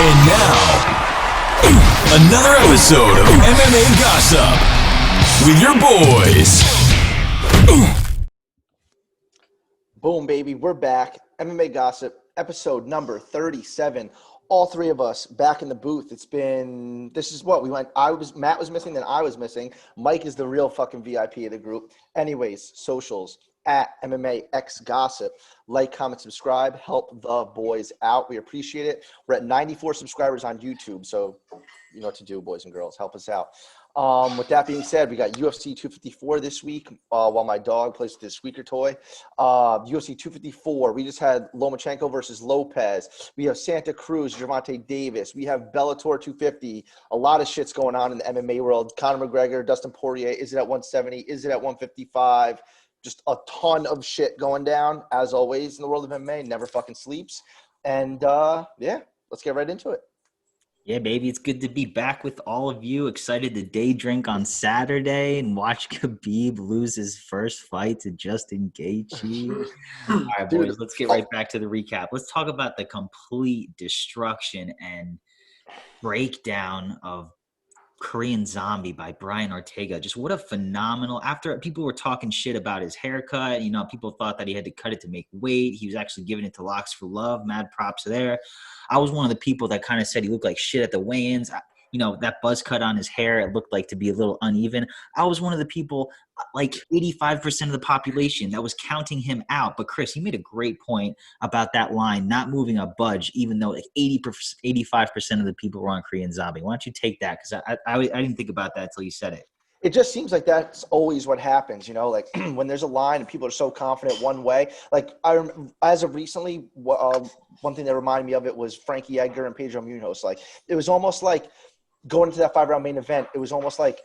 And now, another episode of MMA Gossip with your boys. Boom, baby. We're back. MMA Gossip, episode number 37. All three of us back in the booth. Matt was missing, then I was missing. Mike is the real fucking VIP of the group. Anyways, socials at MMA X Gossip. Like, comment, subscribe. Help the boys out. We appreciate it. We're at 94 subscribers on YouTube, so you know what to do, boys and girls. Help us out. With that being said, we got UFC 254 this week while my dog plays with his squeaker toy. UFC 254, we just had Lomachenko versus Lopez. We have Santa Cruz, Gervonta Davis. We have Bellator 250. A lot of shit's going on in the MMA world. Conor McGregor, Dustin Poirier. Is it at 170? Is it at 155? Just a ton of shit going down, as always, in the world of MMA. Never fucking sleeps. And, yeah, let's get right into it. Yeah, baby, it's good to be back with all of you. Excited to day drink on Saturday and watch Khabib lose his first fight to Justin Gaethje. All right, boys, let's get right back to the recap. Let's talk about the complete destruction and breakdown of Korean Zombie by Brian Ortega. Just what a phenomenal, after people were talking shit about his haircut, people thought that he had to cut it to make weight. He was actually giving it to Locks for Love. Mad props there. I was one of the people that kind of said he looked like shit at the weigh-ins. That buzz cut on his hair, it looked like to be a little uneven. I was one of the people, like 85% of the population, that was counting him out. But Chris, you made a great point about that line not moving a budge, even though like 85% of the people were on Korean Zombie. Why don't you take that? Because I didn't think about that until you said it. It just seems like that's always what happens, like when there's a line and people are so confident one way. Like as of recently, one thing that reminded me of it was Frankie Edgar and Pedro Munoz. Like it was almost like going into that 5-round main event, it was almost like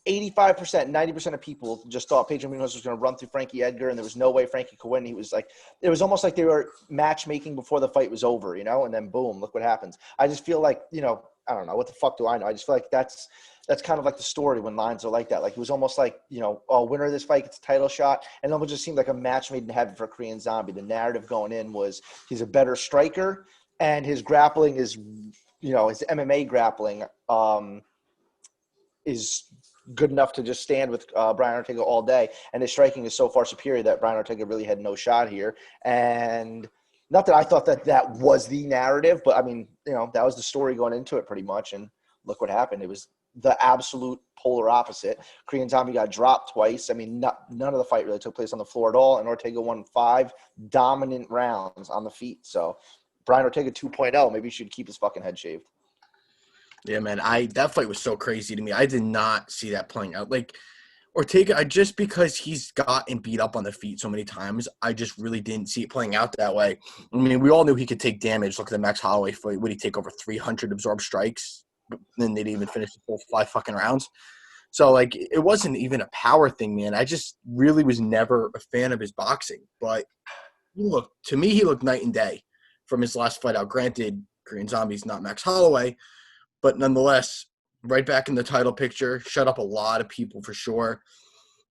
85%, 90% of people just thought Pedro Munoz was going to run through Frankie Edgar, and there was no way Frankie could win. It was almost like they were matchmaking before the fight was over, and then boom, look what happens. I just feel like, I don't know, what the fuck do I know? I just feel like that's kind of like the story when lines are like that. Like it was almost like, winner of this fight gets a title shot, and it just seemed like a match made in heaven for Korean Zombie. The narrative going in was he's a better striker, and his grappling is, his MMA grappling is good enough to just stand with Brian Ortega all day, and his striking is so far superior that Brian Ortega really had no shot here. And not that I thought that was the narrative, but I mean, that was the story going into it pretty much, and look what happened. It was the absolute polar opposite. Korean Zombie got dropped twice. I mean, none of the fight really took place on the floor at all, and Ortega won 5 dominant rounds on the feet. So Brian Ortega 2.0, maybe he should keep his fucking head shaved. Yeah, man, that fight was so crazy to me. I did not see that playing out. Like, Ortega, just because he's gotten beat up on the feet so many times, I just really didn't see it playing out that way. I mean, we all knew he could take damage. Look at the Max Holloway fight. Would he take over 300 absorbed strikes? Then they didn't even finish the full 5 fucking rounds. So, like, it wasn't even a power thing, man. I just really was never a fan of his boxing. But to me, he looked night and day from his last fight out. Granted, Korean Zombie's not Max Holloway, but nonetheless, right back in the title picture, shut up a lot of people for sure.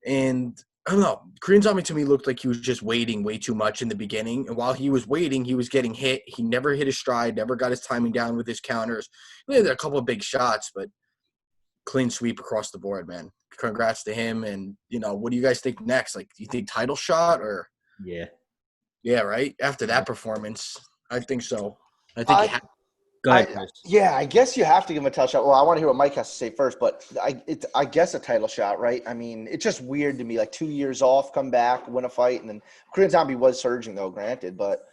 And I don't know, Korean Zombie to me looked like he was just waiting way too much in the beginning. And while he was waiting, he was getting hit. He never hit his stride, never got his timing down with his counters. He had a couple of big shots, but clean sweep across the board, man. Congrats to him. And, what do you guys think next? Like, do you think title shot or? Yeah. Yeah, right? After that performance, I think so. I think Go ahead, Chris. I guess you have to give him a title shot. Well, I want to hear what Mike has to say first, but I guess a title shot, right? I mean, it's just weird to me. Like 2 years off, come back, win a fight, and then Korean Zombie was surging though, granted, but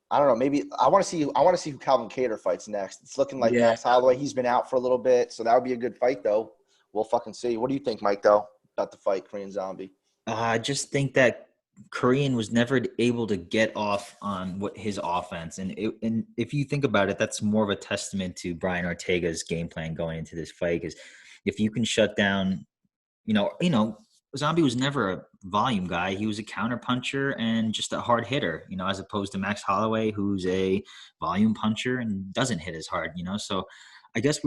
I don't know. Maybe I want to see who Calvin Kattar fights next. It's looking like Max Holloway. He's been out for a little bit, so that would be a good fight though. We'll fucking see. What do you think, Mike? Though about the fight, Korean Zombie? I just think that Korean was never able to get off on his offense. And if you think about it, that's more of a testament to Brian Ortega's game plan going into this fight. Because if you can shut down, Zombie was never a volume guy. He was a counter puncher and just a hard hitter, as opposed to Max Holloway, who's a volume puncher and doesn't hit as hard, So I guess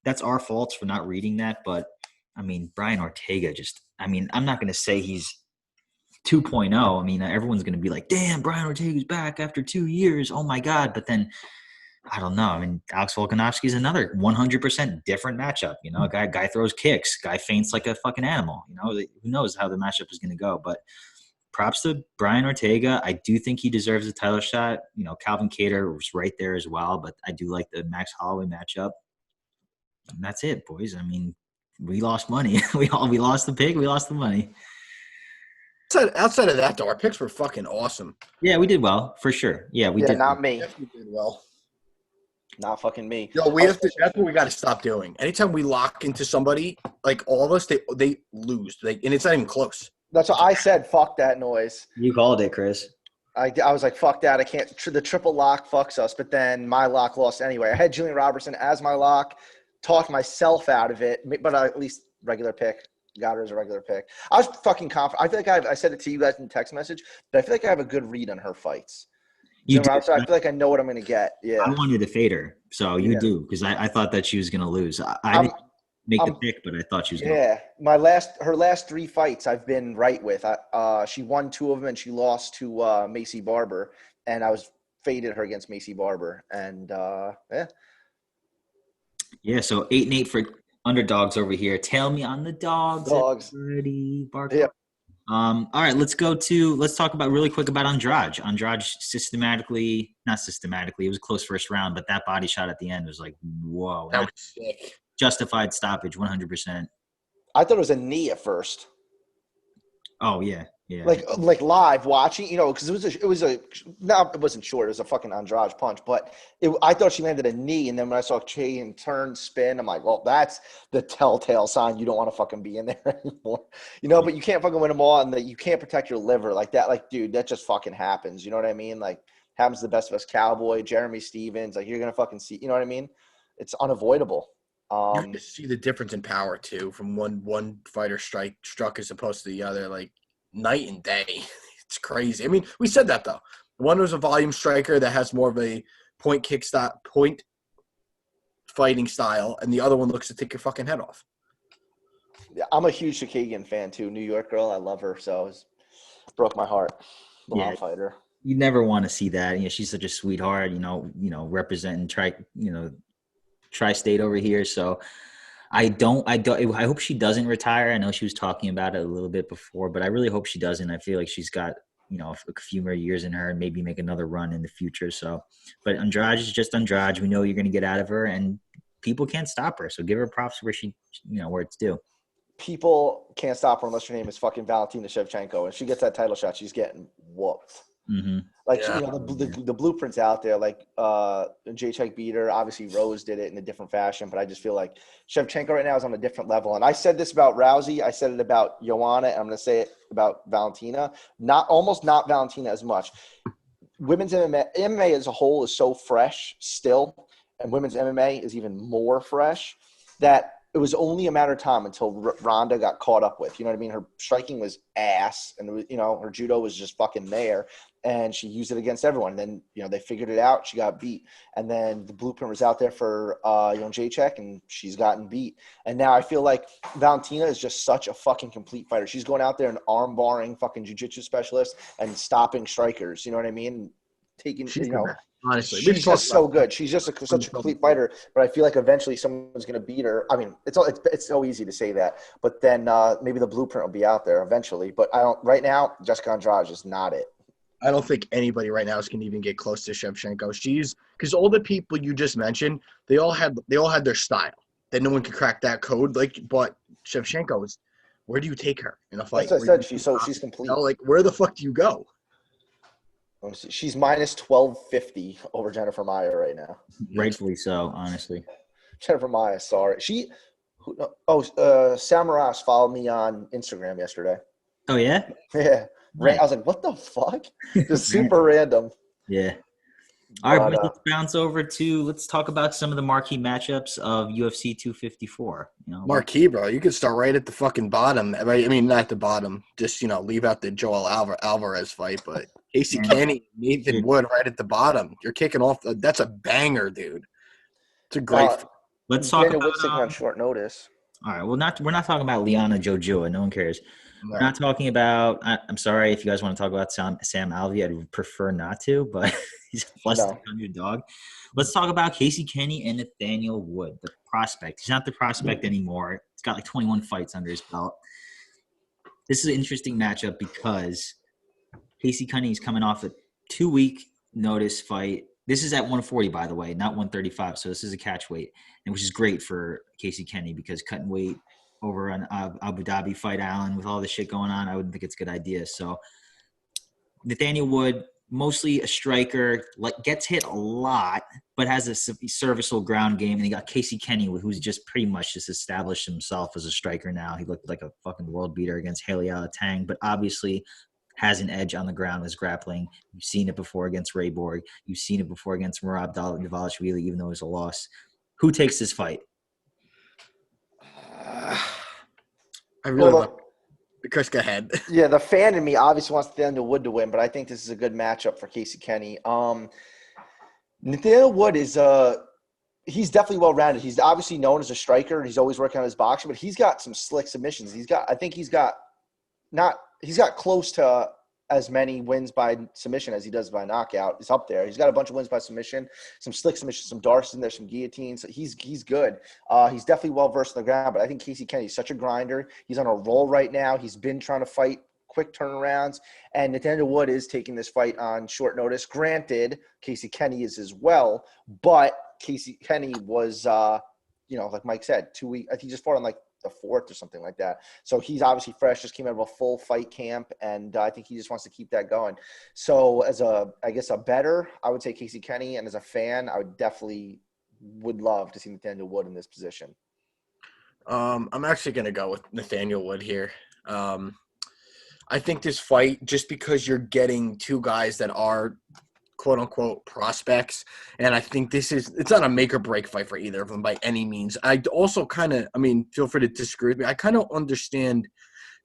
that's our faults for not reading that. But I mean, Brian Ortega I'm not going to say he's 2.0. I mean, everyone's going to be like, damn, Brian Ortega's back after 2 years. Oh my God. But then I don't know. I mean, Alex Volkanovski is another 100% different matchup. You know, guy throws kicks, guy faints like a fucking animal. You know, who knows how the matchup is going to go? But props to Brian Ortega. I do think he deserves a title shot. You know, Calvin Kattar was right there as well, but I do like the Max Holloway matchup. And that's it, boys. I mean, we lost money. we lost the pick. We lost the money. Outside of that, though, our picks were fucking awesome. Yeah, we did well for sure. Yeah, we did. Not me. Definitely did well. Not fucking me. Yo, that's what we got to stop doing. Anytime we lock into somebody, like all of us, they lose. And it's not even close. That's what I said. Fuck that noise. You called it, Chris. I was like, fuck that. I can't. The triple lock fucks us. But then my lock lost anyway. I had Julian Robertson as my lock. Talked myself out of it, but at least regular pick. Got her as a regular pick. I was fucking confident. I feel like I said it to you guys in text message, but I feel like I have a good read on her fights. I feel like I know what I'm going to get. Yeah. I wanted to fade her, so you do, because I thought that she was going to lose. I didn't make the pick, but I thought she was going to. Yeah. Her last 3 fights I've been right with. She won 2 of them, and she lost to Macy Barber, and I was faded her against Macy Barber. And, yeah. Yeah, so 8-8 for underdogs over here. Tail me on the dogs. Everybody. Yeah. All right, let's talk about really quick about Andrade. Andrade not systematically, it was a close first round, but that body shot at the end was like, whoa. That was sick. Justified stoppage, 100%. I thought it was a knee at first. Oh, yeah. Yeah. Like live watching, because it wasn't short. It was a fucking Andrade punch, but I thought she landed a knee, and then when I saw Chain turn, spin, I'm like, well, that's the telltale sign you don't want to fucking be in there anymore, But you can't fucking win them all, and you can't protect your liver like that. Like, dude, that just fucking happens. You know what I mean? Like, happens to the best of us. Cowboy, Jeremy Stevens. Like, you're gonna fucking see. You know what I mean? It's unavoidable. You can see the difference in power too, from one fighter struck as opposed to the other. Like, night and day. It's crazy. I mean, we said that though. One was a volume striker that has more of a point fighting style, and the other one looks to take your fucking head off. Yeah, I'm a huge Shakagian fan too. New York girl, I love her. So it broke my heart. Blonde fighter. You never want to see that. She's such a sweetheart. Representing tri-state over here. So I hope she doesn't retire. I know she was talking about it a little bit before, but I really hope she doesn't. I feel like she's got, a few more years in her and maybe make another run in the future. So, but Andrade is just Andrade. We know you're going to get out of her, and people can't stop her. So give her props where where it's due. People can't stop her unless her name is fucking Valentina Shevchenko. And she gets that title shot, she's getting whooped. Mm-hmm. Like, the blueprints out there, like Jacek beat her. Obviously, Rose did it in a different fashion, but I just feel like Shevchenko right now is on a different level. And I said this about Rousey. I said it about Joanna. And I'm going to say it about Valentina. Not Valentina as much. Women's MMA as a whole is so fresh still, and women's MMA is even more fresh, that it was only a matter of time until Ronda got caught up with. You know what I mean? Her striking was ass, and her judo was just fucking there, and she used it against everyone. And then they figured it out. She got beat, and then the blueprint was out there for Jacek, and she's gotten beat. And now I feel like Valentina is just such a fucking complete fighter. She's going out there and arm barring fucking jiu-jitsu specialists and stopping strikers. You know what I mean? Taking honestly, she's just so good. She's just such a complete fighter. But I feel like eventually someone's going to beat her. I mean, it's so easy to say that. But then maybe the blueprint will be out there eventually. But I don't. Right now, Jessica Andrade is not it. I don't think anybody right now is going to even get close to Shevchenko. Because all the people you just mentioned, they all had their style. That no one could crack that code. But Shevchenko is. Where do you take her in a fight? That's what I said. She's complete. Where the fuck do you go? She's minus 1250 over Jennifer Maia right now. Rightfully so, honestly. Jennifer Maia, sorry. Samaras followed me on Instagram yesterday. Oh, yeah? Yeah. Right. I was like, what the fuck? Just super random. Yeah. All right, let's bounce over let's talk about some of the marquee matchups of UFC 254. Marquee, bro. You could start right at the fucking bottom. I mean, not the bottom. Just, leave out the Joel Alvarez fight. But Casey Kenny, Nathan Wood right at the bottom. You're kicking off. That's a banger, dude. It's a great fight. Let's talk about on short notice. All right. Well, we're not talking about Liana Jojua. No one cares. We're not talking about. I'm sorry if you guys want to talk about Sam Alvey. I'd prefer not to, but he's a plus underdog. Let's talk about Casey Kenny and Nathaniel Wood, the prospect. He's not the prospect anymore. He's got like 21 fights under his belt. This is an interesting matchup because Casey Kenny is coming off a 2-week notice fight. This is at 140, by the way, not 135. So this is a catch weight, and which is great for Casey Kenny because cutting weight over on Abu Dhabi Fight Island with all this shit going on, I wouldn't think it's a good idea. So Nathaniel Wood, mostly a striker, gets hit a lot, but has a serviceable ground game. And you got Casey Kenny, who's just pretty much just established himself as a striker now. He looked like a fucking world beater against Liu Tang, but obviously has an edge on the ground as grappling. You've seen it before against Ray Borg. You've seen it before against Merab Dvalishvili, even though it was a loss. Who takes this fight? I really love Chris, go ahead. Yeah, the fan in me obviously wants Nathaniel Wood to win, but I think this is a good matchup for Casey Kenny. Nathaniel Wood is he's definitely well-rounded. He's obviously known as a striker. He's always working on his boxing, but he's got some slick submissions. He's got close to as many wins by submission as he does by knockout. He's up there. He's got a bunch of wins by submission, some slick submissions, some darts in there, some guillotines. He's good. He's definitely well-versed on the ground, but I think Casey Kenny's such a grinder. He's on a roll right now. He's been trying to fight quick turnarounds, and Nathaniel Wood is taking this fight on short notice. Granted, Casey Kenny is as well, but Casey Kenny was, like Mike said, 2 weeks. I think he just fought on like the 4th or something like that. So he's obviously fresh, just came out of a full fight camp, and I think he just wants to keep that going. So as a bettor, I would say Casey Kenny, and as a fan, I would love to see Nathaniel Wood in this position. I'm actually going to go with Nathaniel Wood here. I think this fight, just because you're getting two guys that are quote-unquote prospects, and I think it's not a make-or-break fight for either of them by any means. I also feel free to disagree with me. I kind of understand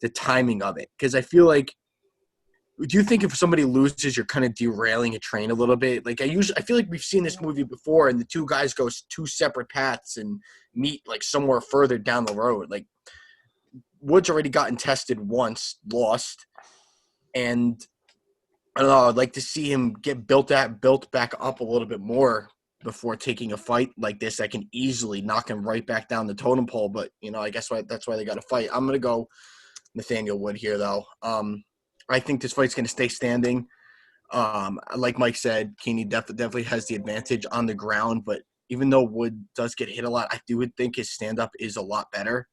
the timing of it because I feel like, do you think if somebody loses, you're kind of derailing a train a little bit? Like I feel like we've seen this movie before, and the two guys go two separate paths and meet like somewhere further down the road. Like Wood's already gotten tested once, lost, and I don't know. I'd like to see him get built back up a little bit more before taking a fight like this. I can easily knock him right back down the totem pole, but I guess that's why they got to fight. I'm gonna go Nathaniel Wood here, though. I think this fight's gonna stay standing. Like Mike said, Kenny definitely has the advantage on the ground, but even though Wood does get hit a lot, I would think his stand-up is a lot better.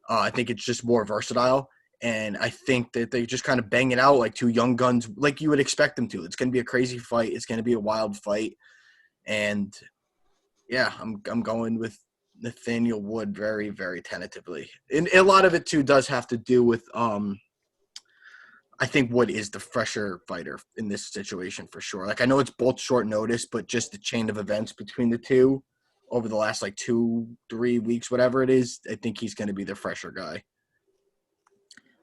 I think it's just more versatile. And I think that they just kind of bang it out like two young guns, like you would expect them to. It's going to be a crazy fight. It's going to be a wild fight. And, yeah, I'm going with Nathaniel Wood very, very tentatively. And a lot of it, too, does have to do with I think Wood is the fresher fighter in this situation for sure. Like, I know it's both short notice, but just the chain of events between the two over the last, 2-3 weeks, whatever it is, I think he's going to be the fresher guy.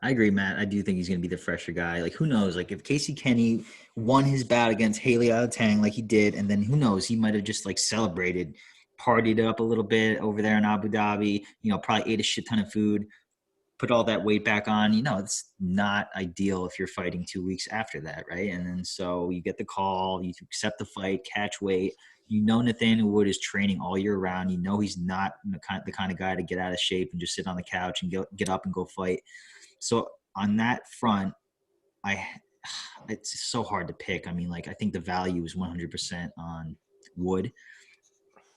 I agree, Matt. I do think he's going to be the fresher guy. Like, who knows? Like, if Casey Kenny won his bout against Liu Tang like he did, and then who knows? He might have just, celebrated, partied it up a little bit over there in Abu Dhabi, probably ate a shit ton of food, put all that weight back on. It's not ideal if you're fighting 2 weeks after that, right? And then so you get the call, you accept the fight, catch weight. Nathaniel Wood is training all year round. He's not the kind of guy to get out of shape and just sit on the couch and get up and go fight. So on that front, it's so hard to pick. I think the value is 100% on Wood,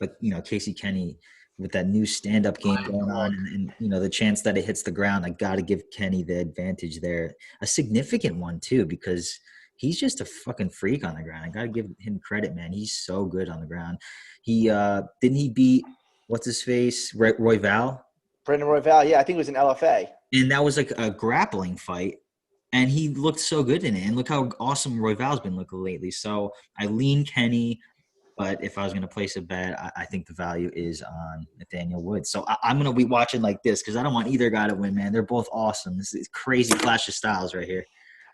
but Casey Kenny with that new stand-up game going on, and the chance that it hits the ground, I got to give Kenny the advantage there, a significant one too, because he's just a fucking freak on the ground. I got to give him credit, man. He's so good on the ground. He didn't he beat what's his face Royval? Brandon Royval, yeah, I think it was an LFA. And that was like a grappling fight, and he looked so good in it. And look how awesome Royval's been looking lately. So I lean Kenny, but if I was going to place a bet, I think the value is on Nathaniel Wood. So I'm going to be watching like this because I don't want either guy to win, man. They're both awesome. This is crazy clash of styles right here.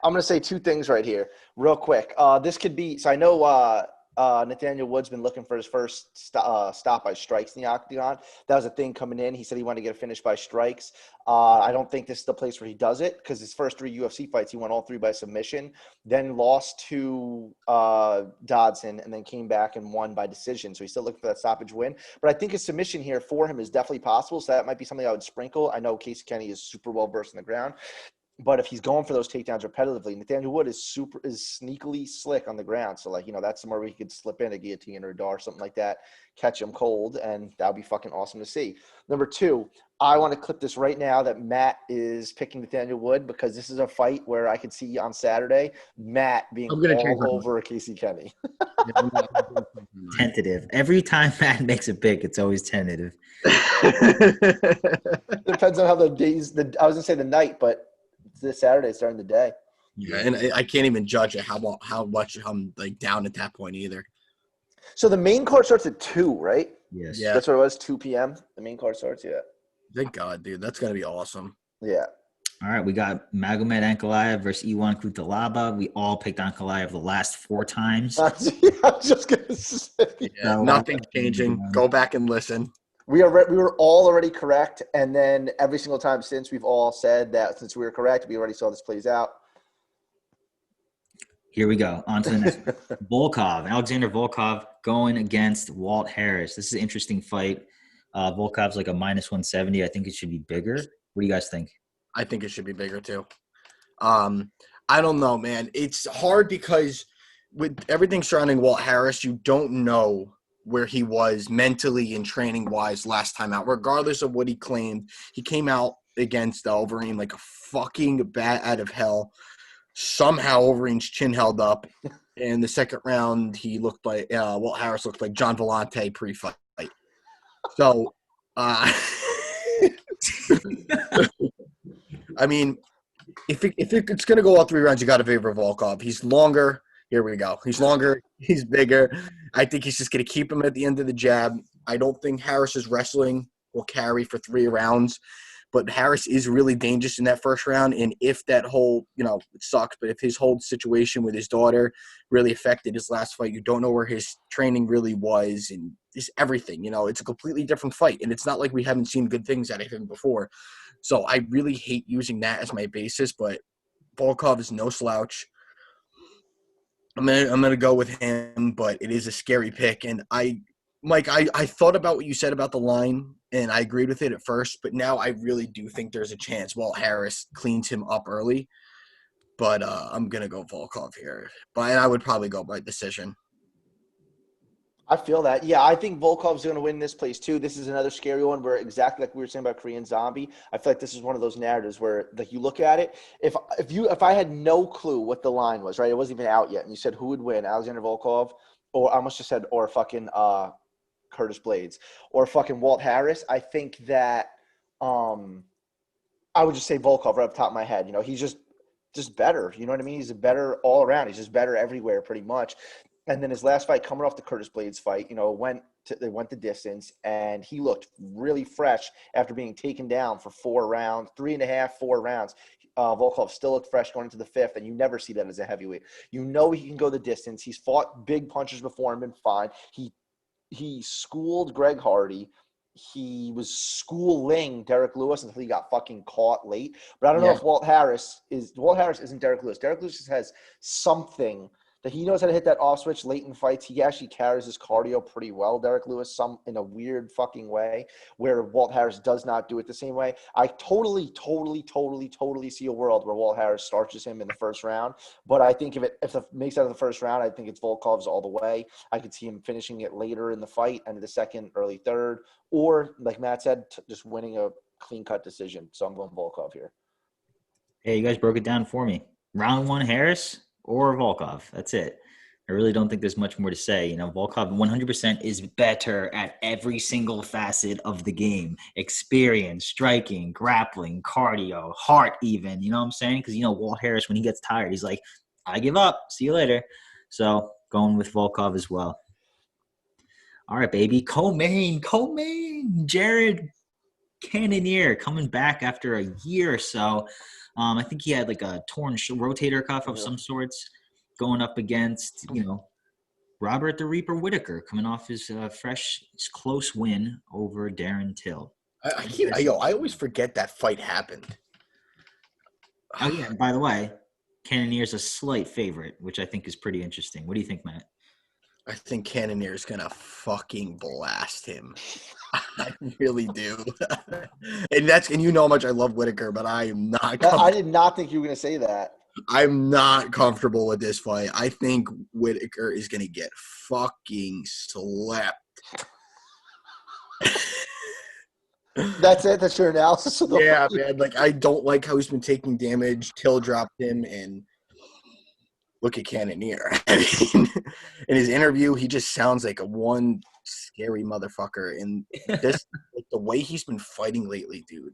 I'm going to say two things right here real quick. This could be – so I know Nathaniel Wood's been looking for his first stop by strikes in the octagon. That was a thing coming in. He said he wanted to get a finish by strikes. I don't think this is the place where he does it because his first 3 UFC fights, he won all 3 by submission, then lost to Dodson, and then came back and won by decision. So he's still looking for that stoppage win. But I think a submission here for him is definitely possible. So that might be something I would sprinkle. I know Casey Kenny is super well versed on the ground. But if he's going for those takedowns repetitively, Nathaniel Wood is sneakily slick on the ground. So, like, that's somewhere where he could slip in a guillotine or a dar, something like that, catch him cold, and that would be fucking awesome to see. Number 2, I want to clip this right now that Matt is picking Nathaniel Wood because this is a fight where I could see on Saturday Matt being all over Casey Kenny. Tentative. Every time Matt makes a pick, it's always tentative. Depends on how the days, I was going to say the night, but this Saturday during the day. Yeah, and I can't even judge it how much I'm like down at that point either. So the main card starts at 2, right? Yes. Yeah. That's what it was, 2 p.m. The main card starts, yeah. Thank God, dude. That's gonna be awesome. Yeah. All right, we got Magomed Ankalaev versus Iwan Kutalaba. We all picked Ankalaev the last 4 times. I was just gonna say. Yeah, nothing's changing. Go back and listen. We were all already correct, and then every single time since we've all said that since we were correct, we already saw this plays out. Here we go. On to the next one. Alexander Volkov going against Walt Harris. This is an interesting fight. Volkov's like a -170. I think it should be bigger. What do you guys think? I think it should be bigger too. I don't know, man. It's hard because with everything surrounding Walt Harris, you don't know where he was mentally and training-wise last time out. Regardless of what he claimed, he came out against Overeem like a fucking bat out of hell. Somehow Overeem's chin held up. In the second round, he looked like Walt Harris looked like John Vellante pre-fight. So, I mean, if it's going to go all 3 rounds, you got to favor Volkov. He's longer. Here we go. He's longer. He's bigger. I think he's just going to keep him at the end of the jab. I don't think Harris's wrestling will carry for 3 rounds. But Harris is really dangerous in that first round. And if that whole, it sucks, but if his whole situation with his daughter really affected his last fight, you don't know where his training really was and just everything. It's a completely different fight. And it's not like we haven't seen good things out of him before. So I really hate using that as my basis, but Volkov is no slouch. I'm gonna go with him, but it is a scary pick. And Mike, I thought about what you said about the line, and I agreed with it at first, but now I really do think there's a chance Walt Harris cleans him up early. But I'm going to go Volkov here. But I would probably go by decision. I feel that. Yeah, I think Volkov's going to win this place too. This is another scary one where exactly like we were saying about Korean Zombie, I feel like this is one of those narratives where like you look at it, if I had no clue what the line was, right? It wasn't even out yet, and you said who would win, Alexander Volkov, or I almost just said or fucking Curtis Blades or fucking Walt Harris, I think that I would just say Volkov right off the top of my head. He's just better. You know what I mean? He's a better all around. He's just better everywhere pretty much. And then his last fight, coming off the Curtis Blades fight, they went the distance, and he looked really fresh after being taken down for 4 rounds, 3.5, 4 rounds. Volkov still looked fresh going into the 5th, and you never see that as a heavyweight. He can go the distance. He's fought big punches before and been fine. He schooled Greg Hardy. He was schooling Derek Lewis until he got fucking caught late. But I don't know if Walt Harris isn't Derek Lewis. Derek Lewis just has something that he knows how to hit that off switch late in fights. He actually carries his cardio pretty well, Derek Lewis, some in a weird fucking way where Walt Harris does not do it the same way. I totally see a world where Walt Harris starches him in the first round. But I think if it makes it out of the first round, I think it's Volkov's all the way. I could see him finishing it later in the fight, end of the second, early third, or like Matt said, just winning a clean-cut decision. So I'm going Volkov here. Hey, you guys broke it down for me. Round 1, Harris or Volkov. That's it. I really don't think there's much more to say. Volkov 100% is better at every single facet of the game. Experience, striking, grappling, cardio, heart even. You know what I'm saying? Because, Walt Harris, when he gets tired, he's like, I give up. See you later. So going with Volkov as well. All right, baby. Co-main. Jared Cannonier coming back after a year or so. I think he had like a torn rotator cuff of some sorts going up against, Robert the Reaper Whittaker coming off his fresh, close win over Darren Till. I always forget that fight happened. Oh, yeah. And by the way, Cannonier's a slight favorite, which I think is pretty interesting. What do you think, Matt? I think Cannonier's going to fucking blast him. I really do. And you know how much I love Whittaker, but I am not I did not think you were going to say that. I'm not comfortable with this fight. I think Whittaker is going to get fucking slapped. That's it? That's your analysis of the Yeah, fight? man. Like, I don't like how he's been taking damage. Till dropped him, and look at Cannonier. I mean, in his interview, he just sounds like one scary motherfucker. And this, like, the way he's been fighting lately, dude,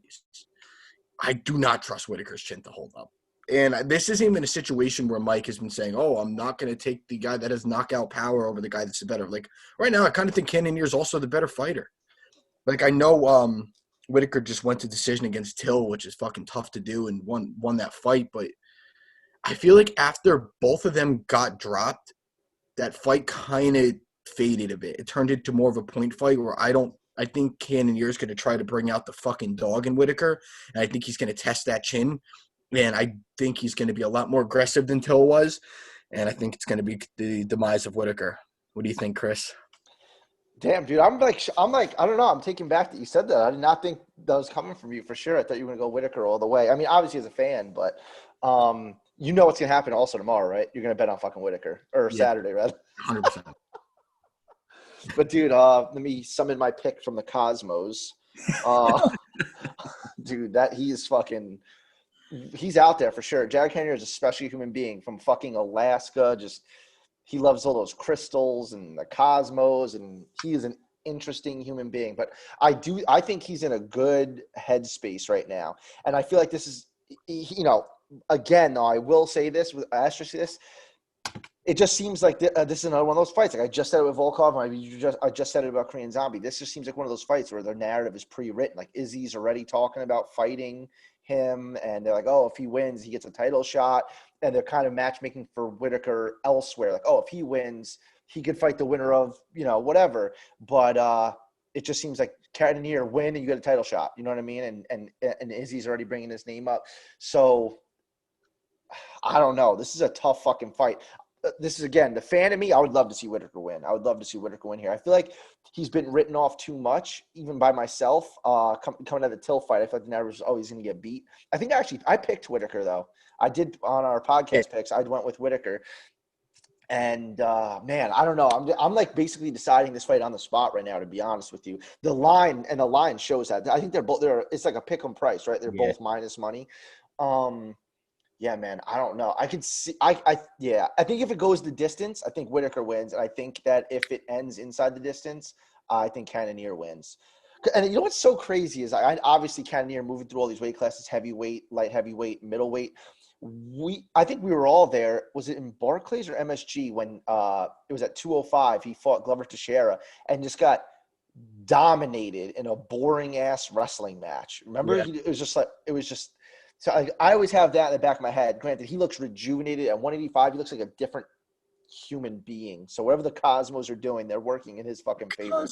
I do not trust Whittaker's chin to hold up. And this isn't even a situation where Mike has been saying, oh, I'm not going to take the guy that has knockout power over the guy that's the better. Like, right now, I kind of think Cannonier is also the better fighter. Like, I know Whittaker just went to decision against Till, which is fucking tough to do, and won that fight. But I feel like after both of them got dropped, that fight kind of faded a bit. It turned into more of a point fight where I think Cannonier is going to try to bring out the fucking dog in Whittaker, and I think he's going to test that chin. And I think he's going to be a lot more aggressive than Till was, and I think it's going to be the demise of Whittaker. What do you think, Chris? Damn, dude, I'm like, I don't know. I'm taking back that you said that. I did not think that was coming from you for sure. I thought you were going to go Whittaker all the way. I mean, obviously as a fan, but you know what's going to happen also tomorrow, right? You're going to bet on fucking Whittaker or Saturday, rather. 100%. But dude, let me summon my pick from the Cosmos. Dude, he's out there for sure. Jared Cannonier is a special human being from fucking Alaska. He loves all those crystals and the cosmos, and he is an interesting human being. But I think he's in a good headspace right now. And I feel like this is, again, though, I will say this with asterisk this, it just seems like this is another one of those fights. Like I just said it with Volkov, I just said it about Korean Zombie. This just seems like one of those fights where their narrative is pre-written. Like Izzy's already talking about fighting him, and they're like, oh, if he wins, he gets a title shot. And they're kind of matchmaking for Whittaker elsewhere. Like, oh, if he wins, he could fight the winner of, whatever. But it just seems like Cannonier win and you get a title shot. You know what I mean? And Izzy's already bringing his name up. So I don't know. This is a tough fucking fight. This is, again, the fan of me, I would love to see Whittaker win. I would love to see Whittaker win here. I feel like he's been written off too much, even by myself, coming out of the Till fight. I feel like the narrative was always going to get beat. I think I picked Whittaker, though. I did on our podcast picks. I went with Whittaker. And, man, I don't know. I'm like basically deciding this fight on the spot right now, to be honest with you. The line shows that. I think it's like a pick 'em price, right? They're both minus money. Yeah, man, I don't know. I could see. I think if it goes the distance, I think Whittaker wins, and I think that if it ends inside the distance, I think Cannonier wins. And you know what's so crazy is obviously Cannonier moving through all these weight classes: heavyweight, light heavyweight, middleweight. I think we were all there. Was it in Barclays or MSG when it was at 205? He fought Glover Teixeira and just got dominated in a boring ass wrestling match. Remember, it was just. So I always have that in the back of my head. Granted, he looks rejuvenated at 185. He looks like a different human being. So whatever the Cosmos are doing, they're working in his fucking favor.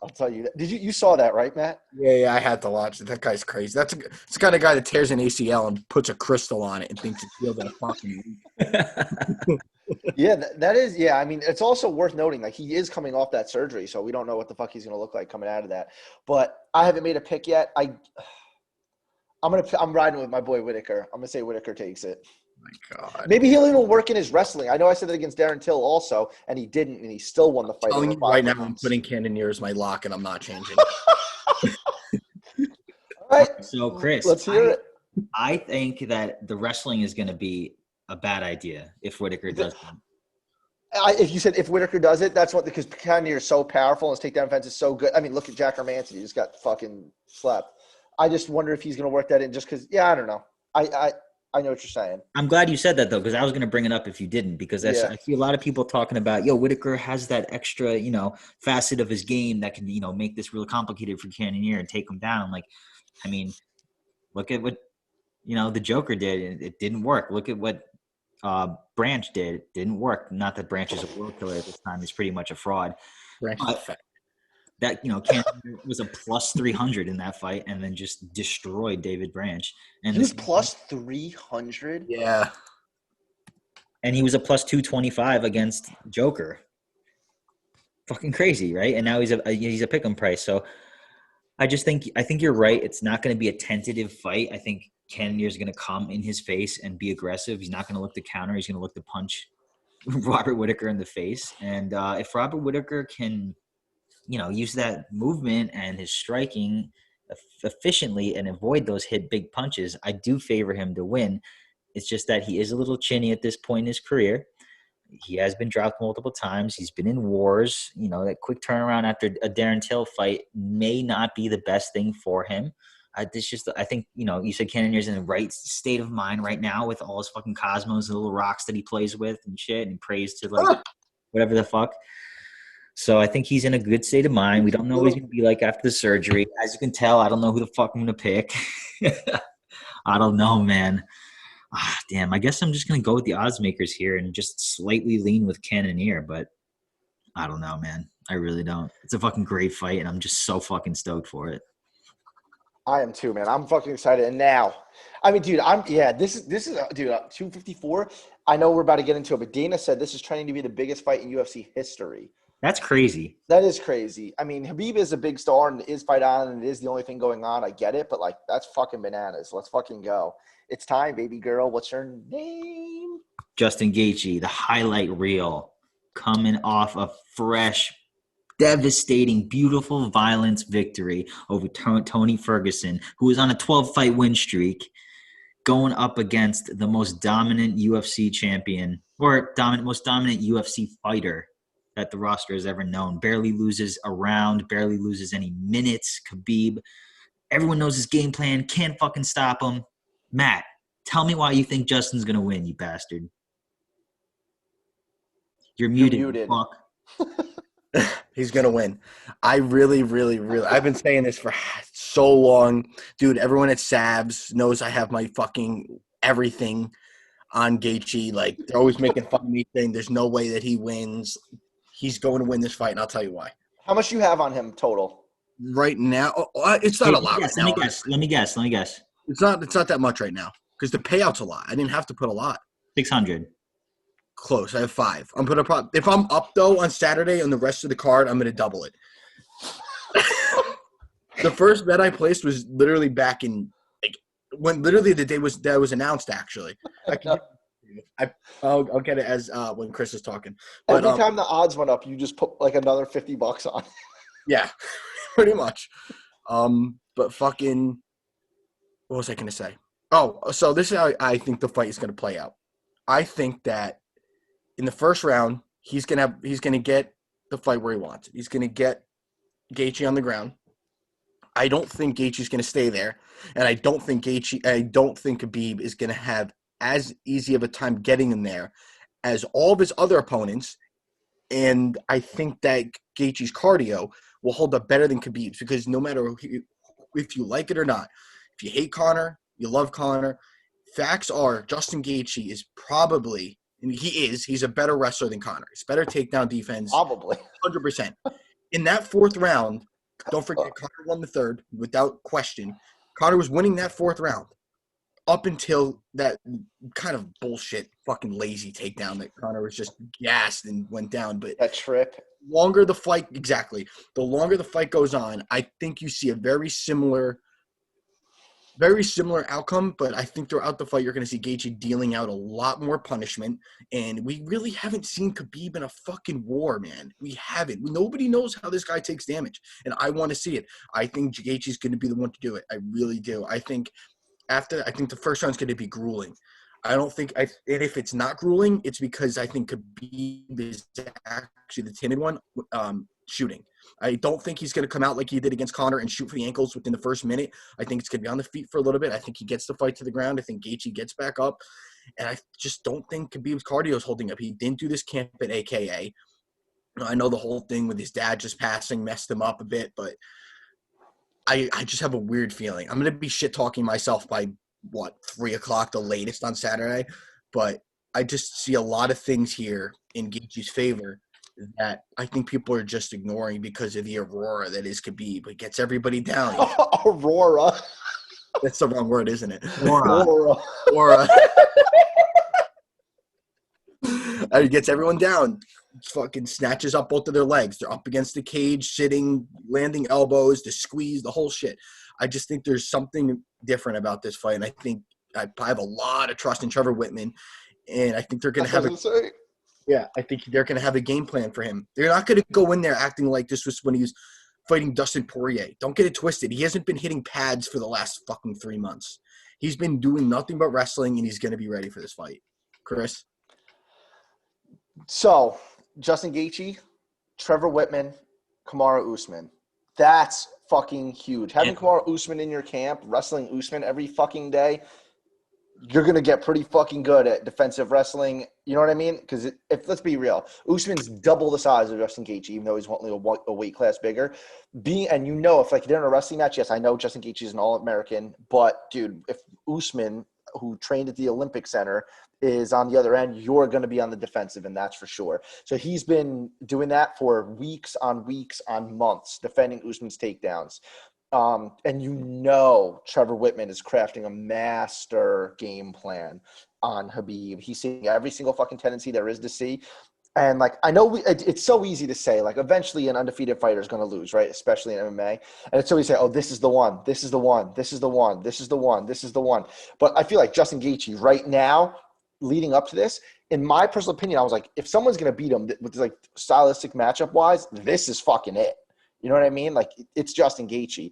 I'll tell you that. You saw that, right, Matt? Yeah, I had to watch it. That guy's crazy. It's the kind of guy that tears an ACL and puts a crystal on it and thinks it feels like a fucking Yeah, that is. Yeah, I mean, it's also worth noting, like, he is coming off that surgery, so we don't know what the fuck he's going to look like coming out of that. But I haven't made a pick yet. I'm riding with my boy Whittaker. I'm gonna say Whittaker takes it. My God. Maybe he'll even work in his wrestling. I know I said that against Darren Till also, and he didn't, and he still won the fight. I'm telling you right now, I'm putting Cannonier as my lock, and I'm not changing. All right. So, Chris, let's hear it. I think that the wrestling is going to be a bad idea if Whittaker does it. If you said if Whittaker does it, that's because Cannonier is so powerful and his takedown defense is so good. I mean, look at Jack Hermanson. He just got fucking slapped. I just wonder if he's going to work that in just because, I don't know. I know what you're saying. I'm glad you said that, though, because I was going to bring it up if you didn't, because I see a lot of people talking about, Whittaker has that extra, facet of his game that can, make this really complicated for Cannonier and take him down. Like, I mean, look at what, the Joker did. It didn't work. Look at what Branch did. It didn't work. Not that Branch is a world killer at this time. He's pretty much a fraud. Branch is fat. That, Cannonier was a plus 300 in that fight and then just destroyed David Branch. And he was plus 300? Yeah. And he was a plus 225 against Joker. Fucking crazy, right? And now he's a pick'em price. So I think you're right. It's not going to be a tentative fight. I think Cannonier's going to come in his face and be aggressive. He's not going to look to counter. He's going to look to punch Robert Whittaker in the face. And if Robert Whittaker can, use that movement and his striking efficiently and avoid those big punches, I do favor him to win. It's just that he is a little chinny at this point in his career. He has been dropped multiple times. He's been in wars. That quick turnaround after a Darren Till fight may not be the best thing for him. I think, you said Cannonier's in the right state of mind right now with all his fucking cosmos and little rocks that he plays with and shit and prays to whatever the fuck. So I think he's in a good state of mind. We don't know what he's going to be like after the surgery. As you can tell, I don't know who the fuck I'm going to pick. I don't know, man. Damn, I guess I'm just going to go with the odds makers here and just slightly lean with Cannonier, but I don't know, man. I really don't. It's a fucking great fight, and I'm just so fucking stoked for it. I am too, man. I'm fucking excited. And now, I mean, dude, this is, dude, 254. I know we're about to get into it, but Dana said this is trending to be the biggest fight in UFC history. That's crazy. That is crazy. I mean, Khabib is a big star and is fight on, and it is the only thing going on. I get it, but that's fucking bananas. Let's fucking go. It's time, baby girl. What's your name? Justin Gaethje, the highlight reel, coming off a fresh, devastating, beautiful violence victory over Tony Ferguson, who was on a 12-fight win streak, going up against the most dominant UFC champion or most dominant UFC fighter that the roster has ever known. Barely loses a round, barely loses any minutes. Khabib. Everyone knows his game plan. Can't fucking stop him. Matt, tell me why you think Justin's going to win, you bastard. You're muted. Fuck. He's going to win. I really, I've been saying this for so long. Dude, everyone at Sabs knows I have my fucking everything on Gaethje. They're always making fun of me saying there's no way that he wins. He's going to win this fight, and I'll tell you why. How much do you have on him total? Right now, it's not a lot. Let me guess. It's not that much right now because the payout's a lot. I didn't have to put a lot. 600. Close. I have 5. If I'm up though on Saturday on the rest of the card, I'm gonna double it. The first bet I placed was literally back in when literally the day that was announced. Actually, I'll get it as when Chris is talking. But, every time the odds went up, you just put another $50 on. Yeah, pretty much. But fucking. What was I going to say? Oh, so this is how I think the fight is going to play out. I think that in the first round, he's going to get the fight where he wants it. He's going to get Gaethje on the ground. I don't think Gaethje's going to stay there, and I don't think Khabib is going to have as easy of a time getting him there as all of his other opponents. And I think that Gaethje's cardio will hold up better than Khabib's because no matter if you like it or not, if you hate Conor, you love Conor. Facts are Justin Gaethje is probably, and he's a better wrestler than Conor. He's better takedown defense. Probably. 100%. In that fourth round, don't forget, Conor won the third without question. Conor was winning that fourth round up until that kind of bullshit fucking lazy takedown that Conor was just gassed and went down. But that trip. The longer the fight goes on, I think you see a very similar outcome, but I think throughout the fight, you're going to see Gaethje dealing out a lot more punishment, and we really haven't seen Khabib in a fucking war, man. We haven't. Nobody knows how this guy takes damage, and I want to see it. I think Gaethje's going to be the one to do it. I really do. I think the first round's going to be grueling. And if it's not grueling, it's because I think Khabib is actually the timid one shooting. I don't think he's going to come out like he did against Conor and shoot for the ankles within the first minute. I think it's going to be on the feet for a little bit. I think he gets the fight to the ground. I think Gaethje gets back up. And I just don't think Khabib's cardio is holding up. He didn't do this camp at AKA. I know the whole thing with his dad just passing messed him up a bit, but I just have a weird feeling. I'm going to be shit-talking myself by, 3 o'clock the latest on Saturday. But I just see a lot of things here in Gaethje's favor that I think people are just ignoring because of the aurora that is Khabib. It gets everybody down. Aurora. That's the wrong word, isn't it? Aurora. Aura. It gets everyone down. Fucking snatches up both of their legs. They're up against the cage, sitting, landing elbows, the squeeze, the whole shit. I just think there's something different about this fight, and I think I have a lot of trust in Trevor Whitman, and I think they're going to have I think they're going to have a game plan for him. They're not going to go in there acting like this was when he was fighting Dustin Poirier. Don't get it twisted. He hasn't been hitting pads for the last fucking 3 months. He's been doing nothing but wrestling, and he's going to be ready for this fight. Chris? So, Justin Gaethje, Trevor Whitman, Kamaru Usman. That's fucking huge. Having Kamaru Usman in your camp, wrestling Usman every fucking day, you're going to get pretty fucking good at defensive wrestling. You know what I mean? Because let's be real, Usman's double the size of Justin Gaethje, even though he's only a weight class bigger. And if like they're in a wrestling match, yes, I know Justin Gaethje is an All-American, but dude, if Usman, who trained at the Olympic Center, is on the other end, you're going to be on the defensive, and that's for sure. So he's been doing that for weeks on months, defending Usman's takedowns. And Trevor Whitman is crafting a master game plan on Khabib. He's seeing every single fucking tendency there is to see. And, like, I know it's so easy to say, like, eventually an undefeated fighter is going to lose, right? Especially in MMA. And it's so easy to say, oh, this is the one, this is the one, this is the one, this is the one, this is the one. But I feel like Justin Gaethje right now, leading up to this, in my personal opinion, I was like, if someone's going to beat him with, like, stylistic matchup-wise, this is fucking it. You know what I mean? Like, it's Justin Gaethje.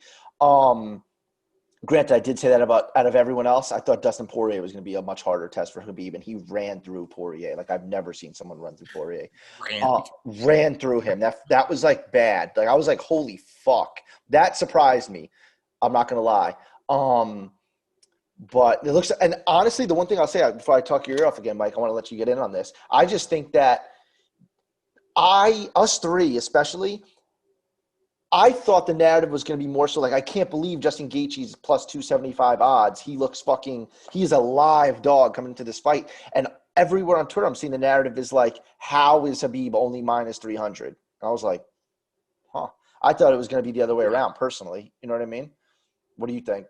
Granted, I did say that out of everyone else. I thought Dustin Poirier was going to be a much harder test for Khabib, and he ran through Poirier. Like, I've never seen someone run through Poirier. Ran through him. That was, like, bad. Like, I was like, holy fuck. That surprised me. I'm not going to lie. But it looks – and honestly, the one thing I'll say before I talk your ear off again, Mike, I want to let you get in on this. I just think that us three especially – I thought the narrative was going to be more so like, I can't believe Justin Gaethje's plus 275 odds. He is a live dog coming into this fight. And everywhere on Twitter, I'm seeing the narrative is like, how is Khabib only minus 300? And I was like, huh. I thought it was going to be the other way around personally. You know what I mean? What do you think?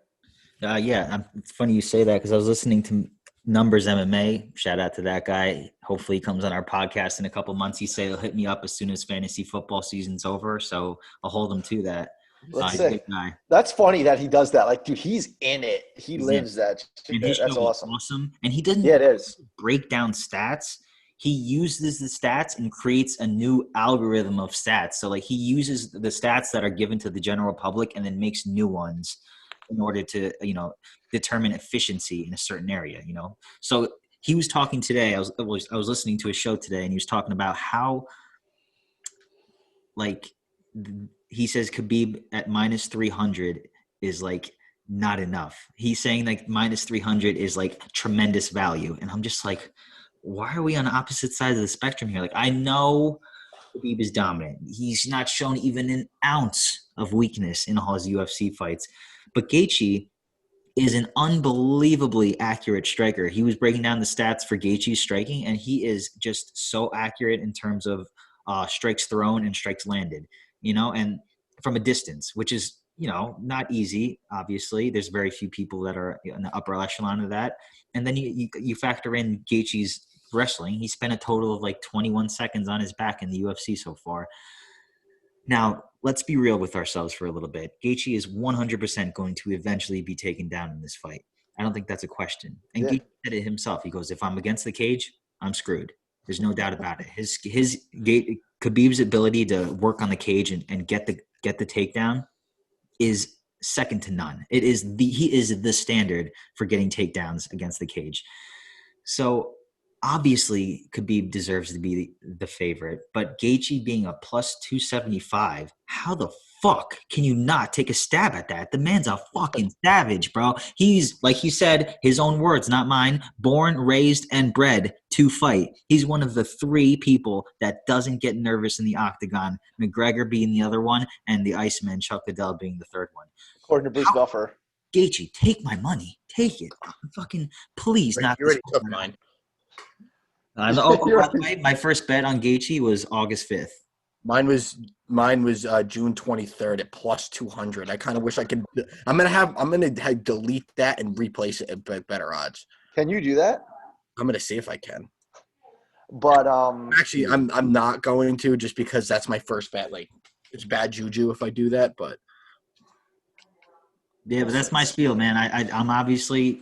Yeah, it's funny you say that because I was listening to Numbers MMA. Shout out to that guy. Hopefully he comes on our podcast in a couple months. He said he'll hit me up as soon as fantasy football season's over. So I'll hold him to that. Let's say. That's funny that he does that. Like, dude, he's in it. He lives that. And his That's show awesome. Is awesome. And he doesn't it is. break down stats. He uses the stats and creates a new algorithm of stats. So, like, he uses the stats that are given to the general public and then makes new ones in order to, determine efficiency in a certain area, So he was talking today. I was listening to a show today, and he was talking about how, like, he says Khabib at minus 300 is, like, not enough. He's saying, like, minus 300 is, like, tremendous value. And I'm just like, why are we on opposite sides of the spectrum here? Like, I know Khabib is dominant. He's not shown even an ounce of weakness in all his UFC fights. But Gaethje is an unbelievably accurate striker. He was breaking down the stats for Gaethje's striking, and he is just so accurate in terms of strikes thrown and strikes landed, and from a distance, which is, not easy, obviously. There's very few people that are in the upper echelon of that. And then you factor in Gaethje's wrestling. He spent a total of like 21 seconds on his back in the UFC so far. Now, let's be real with ourselves for a little bit. Gaethje is 100% going to eventually be taken down in this fight. I don't think that's a question. And Gaethje said it himself. He goes, if I'm against the cage, I'm screwed. There's no doubt about it. Khabib's ability to work on the cage and get the takedown is second to none. He is the standard for getting takedowns against the cage. So obviously, Khabib deserves to be the favorite, but Gaethje being a plus 275, how the fuck can you not take a stab at that? The man's a fucking savage, bro. He's, like he said, his own words, not mine, born, raised, and bred to fight. He's one of the 3 people that doesn't get nervous in the octagon, McGregor being the other one, and the Iceman, Chuck Liddell, being the third one. According to Bruce Buffer. Gaethje, take my money. Take it. Fucking please. You already took mine. By the way, my first bet on Gaethje was August 5th. Mine was June 23rd at plus 200. I kind of wish I could. I'm gonna delete that and replace it at better odds. Can you do that? I'm gonna see if I can. But Actually, I'm not going to, just because that's my first bet. Like, it's bad juju if I do that, but yeah, but that's my spiel, man. I'm obviously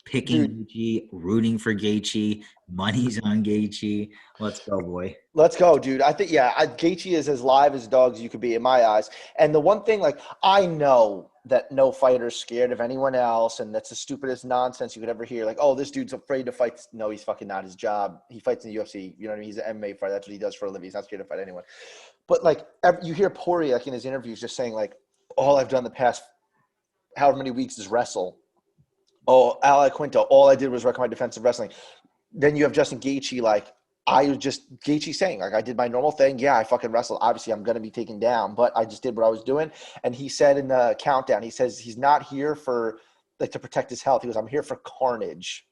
picking Dude. Gaethje, rooting for Gaethje. Money's on Gaethje. Let's go, boy. Let's go, dude. I think, Gaethje is as live as dogs you could be in my eyes. And the one thing, like, I know that no fighter's scared of anyone else, and that's the stupidest nonsense you could ever hear. Like, oh, this dude's afraid to fight. No, he's fucking not. His job. He fights in the UFC. You know what I mean? He's an MMA fighter. That's what he does for a living. He's not scared to fight anyone. But, like, you hear Poirier, like, in his interviews just saying, like, all I've done the past however many weeks is wrestle. Oh, Ali Quinto, all I did was work on my defensive wrestling. Then you have Justin Gaethje, like, Gaethje saying, like, I did my normal thing. Yeah, I fucking wrestled. Obviously, I'm going to be taken down, but I just did what I was doing. And he said in the countdown, he says he's not here for, like, to protect his health. He goes, I'm here for carnage.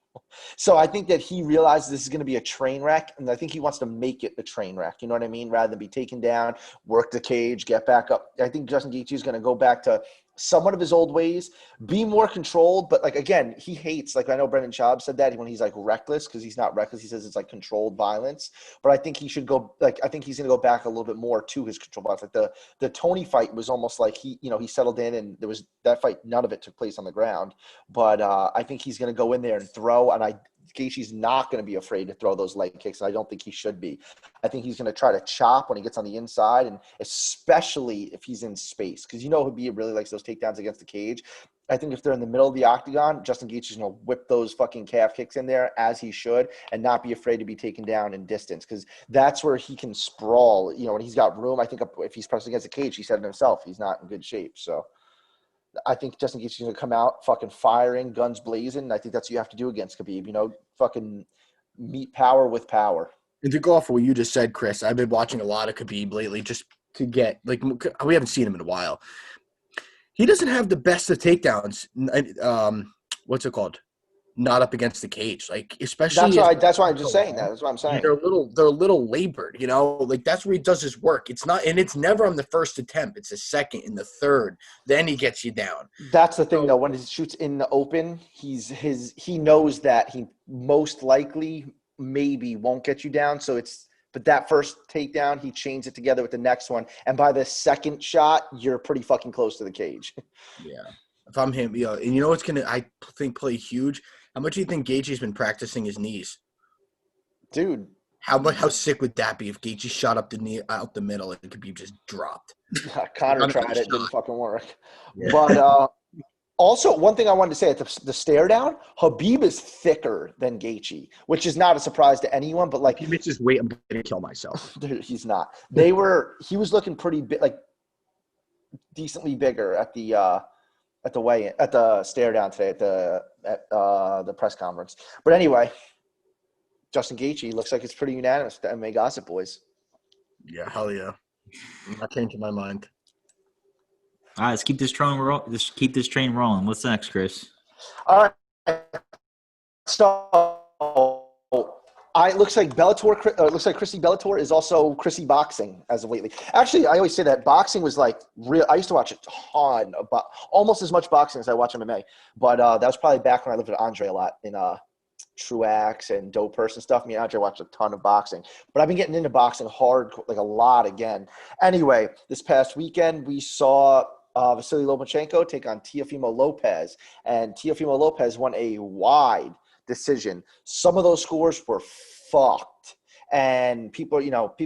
So I think that he realizes this is going to be a train wreck, and I think he wants to make it a train wreck. You know what I mean? Rather than be taken down, work the cage, get back up. I think Justin Gaethje is going to go back to somewhat of his old ways, be more controlled. But, like, again, he hates, like, I know Brendan Schaub said that when he's, like, reckless, because he's not reckless. He says it's, like, controlled violence. But I think he should go, like, I think he's going to go back a little bit more to his controlled violence. Like, the Tony fight was almost like he settled in, and there was that fight, none of it took place on the ground. But I think he's going to go in there and throw, and Gaethje's not going to be afraid to throw those leg kicks, and I don't think he should be. I think he's going to try to chop when he gets on the inside, and especially if he's in space, because Khabib really likes those takedowns against the cage. I think if they're in the middle of the octagon, Justin Gaethje's going to whip those fucking calf kicks in there as he should, and not be afraid to be taken down in distance, because that's where he can sprawl. When he's got room, I think if he's pressing against the cage, he said it himself, he's not in good shape. So I think Justin Gaethje is going to come out fucking firing, guns blazing. And I think that's what you have to do against Khabib. Fucking meet power with power. And to go off of what you just said, Chris, I've been watching a lot of Khabib lately just to get, like, we haven't seen him in a while. He doesn't have the best of takedowns. What's it called? Not up against the cage, like, especially. That's why I'm just saying that. That's what I'm saying. They're a little labored, like, that's where he does his work. It's not, and it's never on the first attempt. It's the second and the third. Then he gets you down. That's the thing, though. When he shoots in the open, he knows that he most likely maybe won't get you down. But that first takedown, he chains it together with the next one, and by the second shot, you're pretty fucking close to the cage. Yeah, if I'm him, and what's gonna, I think, play huge. How much do you think Gaethje's been practicing his knees? Dude. How sick would that be if Gaethje shot up the knee out the middle and Khabib just dropped? Conor tried it. Didn't fucking work. Yeah. But also, one thing I wanted to say, at the stare down, Khabib is thicker than Gaethje, which is not a surprise to anyone. But, like, he makes his weight, I'm going to kill myself. Dude, he's not. He was looking pretty big, like, decently bigger at the weigh-in, at the stare down today at the press conference. But anyway, Justin Gaethje looks like it's pretty unanimous to MMA Gossip Boys. Yeah, hell yeah. I'm not changing my mind. All right, let's keep this train rolling. What's next, Chris? All right. So it looks like Chrissy Bellator is also Chrissy Boxing as of lately. Actually, I always say that boxing was like real. I used to watch a ton of almost as much boxing as I watch MMA. But that was probably back when I lived with Andre a lot in Truax and Dope Person stuff. Me and Andre watched a ton of boxing. But I've been getting into boxing hard, like a lot again. Anyway, this past weekend we saw Vasily Lomachenko take on Teófimo López, and Teófimo López won a wide decision. Some of those scores were fucked, and people